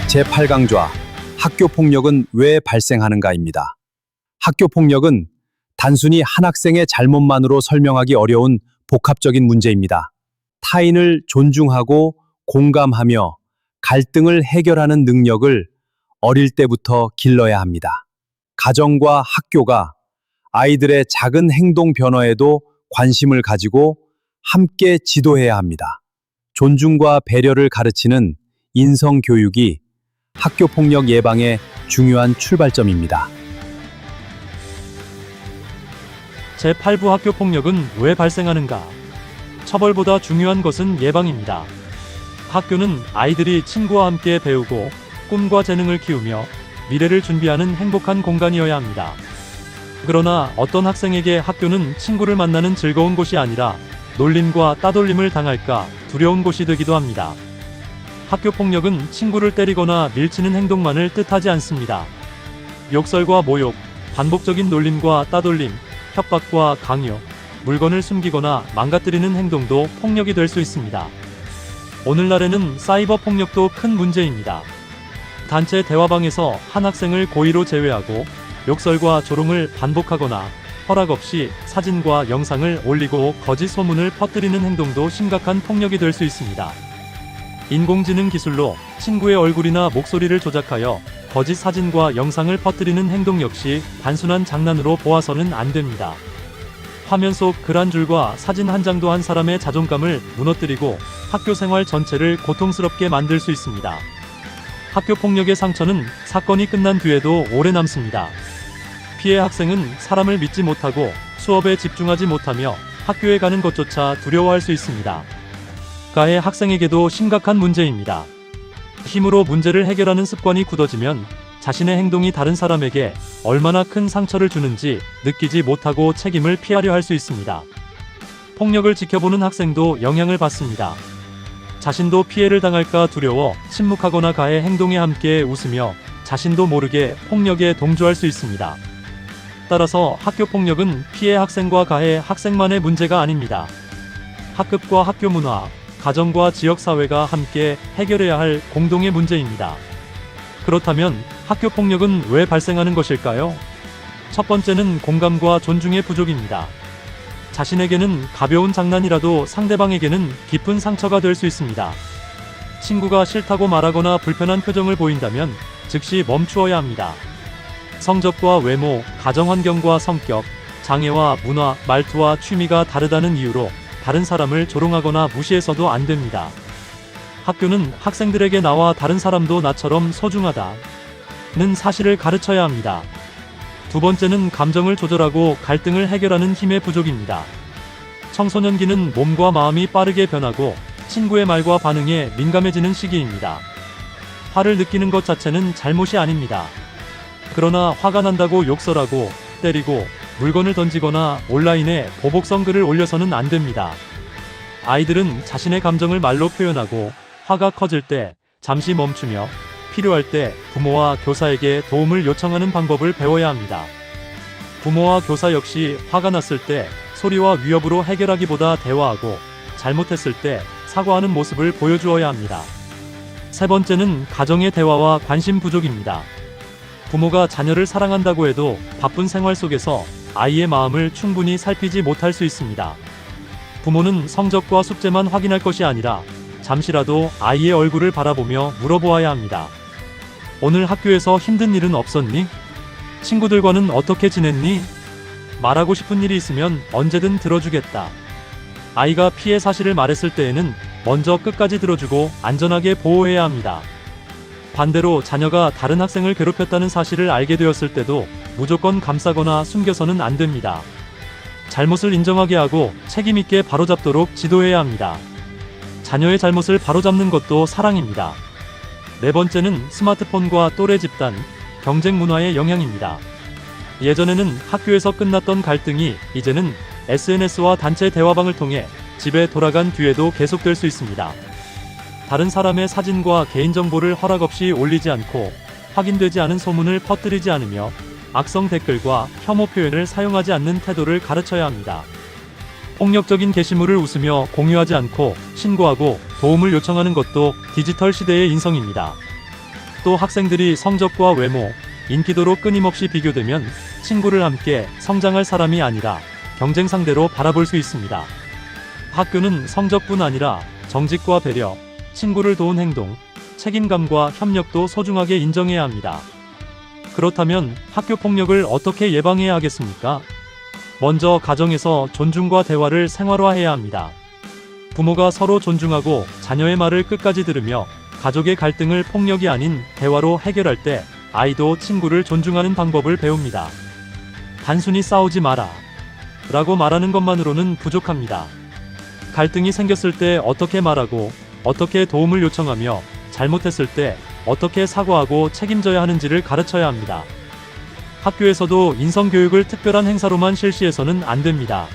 제8강좌 학교폭력은 왜 발생하는가입니다. 학교폭력은 단순히 한 학생의 잘못만으로 설명하기 어려운 복합적인 문제입니다. 타인을 존중하고 공감하며 갈등을 해결하는 능력을 어릴 때부터 길러야 합니다. 가정과 학교가 아이들의 작은 행동 변화에도 관심을 가지고 함께 지도해야 합니다. 존중과 배려를 가르치는 인성교육이 학교폭력 예방의 중요한 출발점입니다. 제8부 학교폭력은 왜 발생하는가? 처벌보다 중요한 것은 예방입니다. 학교는 아이들이 친구와 함께 배우고 꿈과 재능을 키우며 미래를 준비하는 행복한 공간이어야 합니다. 그러나 어떤 학생에게 학교는 친구를 만나는 즐거운 곳이 아니라 놀림과 따돌림을 당할까 두려운 곳이 되기도 합니다. 학교폭력은 친구를 때리거나 밀치는 행동만을 뜻하지 않습니다. 욕설과 모욕, 반복적인 놀림과 따돌림, 협박과 강요, 물건을 숨기거나 망가뜨리는 행동도 폭력이 될 수 있습니다. 오늘날에는 사이버 폭력도 큰 문제입니다. 단체 대화방에서 한 학생을 고의로 제외하고 욕설과 조롱을 반복하거나 허락 없이 사진과 영상을 올리고 거짓 소문을 퍼뜨리는 행동도 심각한 폭력이 될 수 있습니다. 인공지능 기술로 친구의 얼굴이나 목소리를 조작하여 거짓 사진과 영상을 퍼뜨리는 행동 역시 단순한 장난으로 보아서는 안 됩니다. 화면 속 글 한 줄과 사진 한 장도 한 사람의 자존감을 무너뜨리고 학교 생활 전체를 고통스럽게 만들 수 있습니다. 학교 폭력의 상처는 사건이 끝난 뒤에도 오래 남습니다. 피해 학생은 사람을 믿지 못하고 수업에 집중하지 못하며 학교에 가는 것조차 두려워할 수 있습니다. 가해 학생에게도 심각한 문제입니다. 힘으로 문제를 해결하는 습관이 굳어지면 자신의 행동이 다른 사람에게 얼마나 큰 상처를 주는지 느끼지 못하고 책임을 피하려 할 수 있습니다. 폭력을 지켜보는 학생도 영향을 받습니다. 자신도 피해를 당할까 두려워 침묵하거나 가해 행동에 함께 웃으며 자신도 모르게 폭력에 동조할 수 있습니다. 따라서 학교 폭력은 피해 학생과 가해 학생만의 문제가 아닙니다. 학급과 학교 문화, 가정과 지역사회가 함께 해결해야 할 공동의 문제입니다. 그렇다면 학교 폭력은 왜 발생하는 것일까요? 첫 번째는 공감과 존중의 부족입니다. 자신에게는 가벼운 장난이라도 상대방에게는 깊은 상처가 될 수 있습니다. 친구가 싫다고 말하거나 불편한 표정을 보인다면 즉시 멈추어야 합니다. 성적과 외모, 가정 환경과 성격, 장애와 문화, 말투와 취미가 다르다는 이유로 다른 사람을 조롱하거나 무시해서도 안 됩니다. 학교는 학생들에게 나와 다른 사람도 나처럼 소중하다는 사실을 가르쳐야 합니다. 두 번째는 감정을 조절하고 갈등을 해결하는 힘의 부족입니다. 청소년기는 몸과 마음이 빠르게 변하고 친구의 말과 반응에 민감해지는 시기입니다. 화를 느끼는 것 자체는 잘못이 아닙니다. 그러나 화가 난다고 욕설하고 때리고 물건을 던지거나 온라인에 보복성 글을 올려서는 안 됩니다. 아이들은 자신의 감정을 말로 표현하고 화가 커질 때 잠시 멈추며 필요할 때 부모와 교사에게 도움을 요청하는 방법을 배워야 합니다. 부모와 교사 역시 화가 났을 때 소리와 위협으로 해결하기보다 대화하고 잘못했을 때 사과하는 모습을 보여주어야 합니다. 세 번째는 가정의 대화와 관심 부족입니다. 부모가 자녀를 사랑한다고 해도 바쁜 생활 속에서 아이의 마음을 충분히 살피지 못할 수 있습니다. 부모는 성적과 숙제만 확인할 것이 아니라 잠시라도 아이의 얼굴을 바라보며 물어보아야 합니다. 오늘 학교에서 힘든 일은 없었니? 친구들과는 어떻게 지냈니? 말하고 싶은 일이 있으면 언제든 들어주겠다. 아이가 피해 사실을 말했을 때에는 먼저 끝까지 들어주고 안전하게 보호해야 합니다. 반대로 자녀가 다른 학생을 괴롭혔다는 사실을 알게 되었을 때도 무조건 감싸거나 숨겨서는 안 됩니다. 잘못을 인정하게 하고 책임 있게 바로잡도록 지도해야 합니다. 자녀의 잘못을 바로잡는 것도 사랑입니다. 네 번째는 스마트폰과 또래 집단, 경쟁 문화의 영향입니다. 예전에는 학교에서 끝났던 갈등이 이제는 SNS와 단체 대화방을 통해 집에 돌아간 뒤에도 계속될 수 있습니다. 다른 사람의 사진과 개인정보를 허락 없이 올리지 않고 확인되지 않은 소문을 퍼뜨리지 않으며 악성 댓글과 혐오 표현을 사용하지 않는 태도를 가르쳐야 합니다. 폭력적인 게시물을 웃으며 공유하지 않고 신고하고 도움을 요청하는 것도 디지털 시대의 인성입니다. 또 학생들이 성적과 외모, 인기도로 끊임없이 비교되면 친구를 함께 성장할 사람이 아니라 경쟁 상대로 바라볼 수 있습니다. 학교는 성적뿐 아니라 정직과 배려, 친구를 도운 행동, 책임감과 협력도 소중하게 인정해야 합니다. 그렇다면 학교 폭력을 어떻게 예방해야 하겠습니까? 먼저 가정에서 존중과 대화를 생활화해야 합니다. 부모가 서로 존중하고 자녀의 말을 끝까지 들으며 가족의 갈등을 폭력이 아닌 대화로 해결할 때 아이도 친구를 존중하는 방법을 배웁니다. 단순히 싸우지 마라 라고 말하는 것만으로는 부족합니다. 갈등이 생겼을 때 어떻게 말하고 어떻게 도움을 요청하며 잘못했을 때 어떻게 사과하고 책임져야 하는지를 가르쳐야 합니다. 학교에서도 인성교육을 특별한 행사로만 실시해서는 안 됩니다.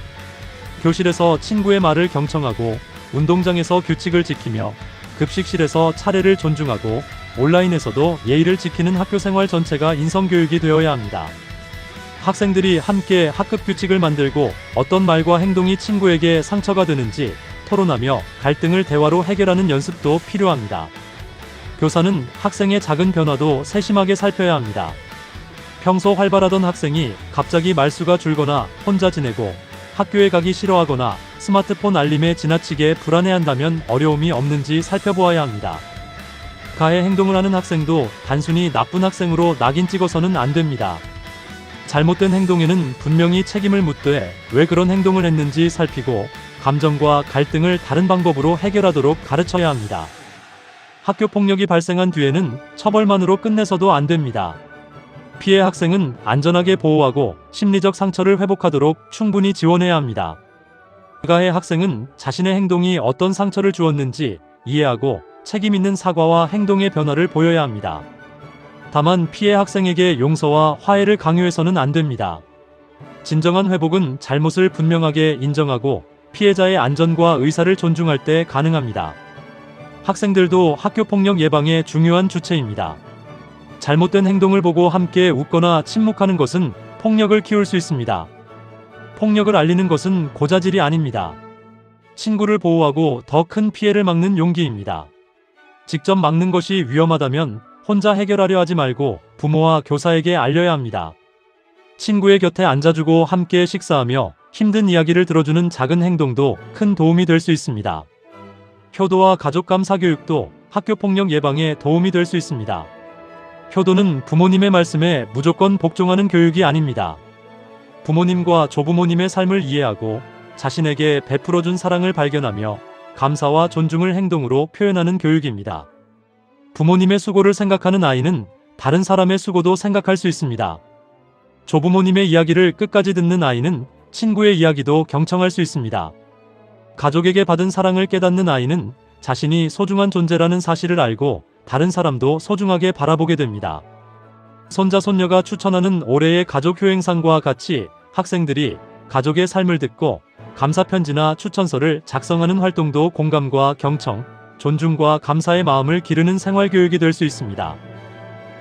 교실에서 친구의 말을 경청하고 운동장에서 규칙을 지키며 급식실에서 차례를 존중하고 온라인에서도 예의를 지키는 학교 생활 전체가 인성교육이 되어야 합니다. 학생들이 함께 학급 규칙을 만들고 어떤 말과 행동이 친구에게 상처가 되는지 토론하며 갈등을 대화로 해결하는 연습도 필요합니다. 교사는 학생의 작은 변화도 세심하게 살펴야 합니다. 평소 활발하던 학생이 갑자기 말수가 줄거나 혼자 지내고 학교에 가기 싫어하거나 스마트폰 알림에 지나치게 불안해한다면 어려움이 없는지 살펴보아야 합니다. 가해 행동을 하는 학생도 단순히 나쁜 학생으로 낙인 찍어서는 안 됩니다. 잘못된 행동에는 분명히 책임을 묻되 왜 그런 행동을 했는지 살피고 감정과 갈등을 다른 방법으로 해결하도록 가르쳐야 합니다. 학교 폭력이 발생한 뒤에는 처벌만으로 끝내서도 안 됩니다. 피해 학생은 안전하게 보호하고 심리적 상처를 회복하도록 충분히 지원해야 합니다. 가해 학생은 자신의 행동이 어떤 상처를 주었는지 이해하고 책임 있는 사과와 행동의 변화를 보여야 합니다. 다만 피해 학생에게 용서와 화해를 강요해서는 안 됩니다. 진정한 회복은 잘못을 분명하게 인정하고 피해자의 안전과 의사를 존중할 때 가능합니다. 학생들도 학교 폭력 예방의 중요한 주체입니다. 잘못된 행동을 보고 함께 웃거나 침묵하는 것은 폭력을 키울 수 있습니다. 폭력을 알리는 것은 고자질이 아닙니다. 친구를 보호하고 더 큰 피해를 막는 용기입니다. 직접 막는 것이 위험하다면 혼자 해결하려 하지 말고 부모와 교사에게 알려야 합니다. 친구의 곁에 앉아주고 함께 식사하며 힘든 이야기를 들어주는 작은 행동도 큰 도움이 될 수 있습니다. 효도와 가족감 사교육도 학교 폭력 예방에 도움이 될 수 있습니다. 효도는 부모님의 말씀에 무조건 복종하는 교육이 아닙니다. 부모님과 조부모님의 삶을 이해하고 자신에게 베풀어준 사랑을 발견하며 감사와 존중을 행동으로 표현하는 교육입니다. 부모님의 수고를 생각하는 아이는 다른 사람의 수고도 생각할 수 있습니다. 조부모님의 이야기를 끝까지 듣는 아이는 친구의 이야기도 경청할 수 있습니다. 가족에게 받은 사랑을 깨닫는 아이는 자신이 소중한 존재라는 사실을 알고 다른 사람도 소중하게 바라보게 됩니다. 손자 손녀가 추천하는 올해의 가족 효행상과 같이 학생들이 가족의 삶을 듣고 감사편지나 추천서를 작성하는 활동도 공감과 경청, 존중과 감사의 마음을 기르는 생활교육이 될 수 있습니다.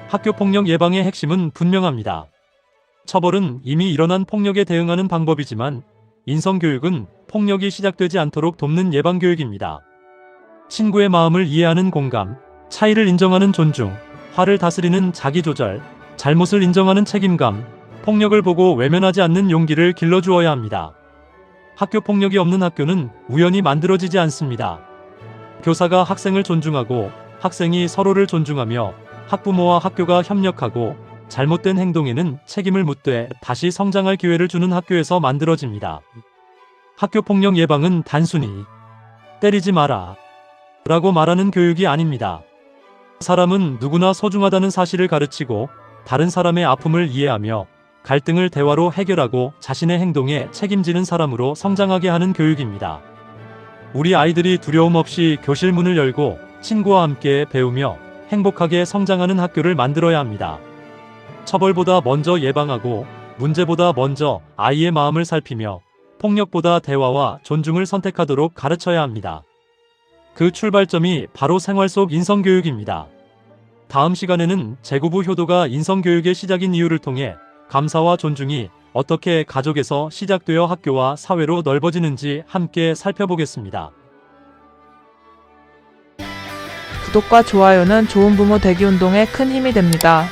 학교 폭력 예방의 핵심은 분명합니다. 처벌은 이미 일어난 폭력에 대응하는 방법이지만 인성교육은 폭력이 시작되지 않도록 돕는 예방교육입니다. 친구의 마음을 이해하는 공감, 차이를 인정하는 존중, 화를 다스리는 자기조절, 잘못을 인정하는 책임감, 폭력을 보고 외면하지 않는 용기를 길러주어야 합니다. 학교 폭력이 없는 학교는 우연히 만들어지지 않습니다. 교사가 학생을 존중하고 학생이 서로를 존중하며 학부모와 학교가 협력하고 잘못된 행동에는 책임을 묻되 다시 성장할 기회를 주는 학교에서 만들어집니다. 학교 폭력 예방은 단순히 때리지 마라 라고 말하는 교육이 아닙니다. 사람은 누구나 소중하다는 사실을 가르치고 다른 사람의 아픔을 이해하며 갈등을 대화로 해결하고 자신의 행동에 책임지는 사람으로 성장하게 하는 교육입니다. 우리 아이들이 두려움 없이 교실 문을 열고 친구와 함께 배우며 행복하게 성장하는 학교를 만들어야 합니다. 처벌보다 먼저 예방하고 문제보다 먼저 아이의 마음을 살피며 폭력보다 대화와 존중을 선택하도록 가르쳐야 합니다. 그 출발점이 바로 생활 속 인성교육입니다. 다음 시간에는 제구부 효도가 인성교육의 시작인 이유를 통해 감사와 존중이 어떻게 가족에서 시작되어 학교와 사회로 넓어지는지 함께 살펴보겠습니다. 구독과 좋아요는 좋은 부모 되기 운동에 큰 힘이 됩니다.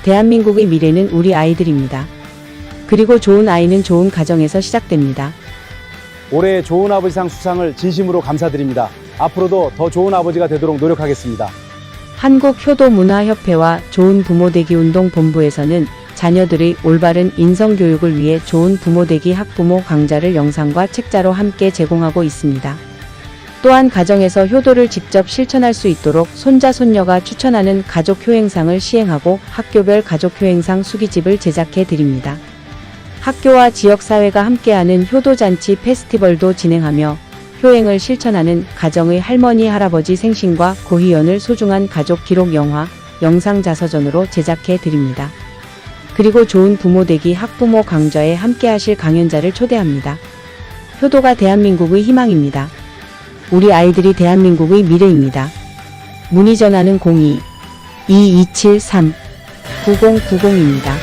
대한민국의 미래는 우리 아이들입니다. 그리고 좋은 아이는 좋은 가정에서 시작됩니다. 올해 좋은 아버지상 수상을 진심으로 감사드립니다. 앞으로도 더 좋은 아버지가 되도록 노력하겠습니다. 한국효도문화협회와 좋은 부모되기 운동본부에서는 자녀들의 올바른 인성교육을 위해 좋은 부모되기 학부모 강좌를 영상과 책자로 함께 제공하고 있습니다. 또한 가정에서 효도를 직접 실천할 수 있도록 손자 손녀가 추천하는 가족효행상을 시행하고 학교별 가족효행상 수기집을 제작해 드립니다. 학교와 지역사회가 함께하는 효도잔치 페스티벌도 진행하며 효행을 실천하는 가정의 할머니 할아버지 생신과 고희연을 소중한 가족 기록 영화, 영상 자서전으로 제작해 드립니다. 그리고 좋은 부모되기 학부모 강좌에 함께하실 강연자를 초대합니다. 효도가 대한민국의 희망입니다. 우리 아이들이 대한민국의 미래입니다. 문의 전화는 02-2273-9090입니다.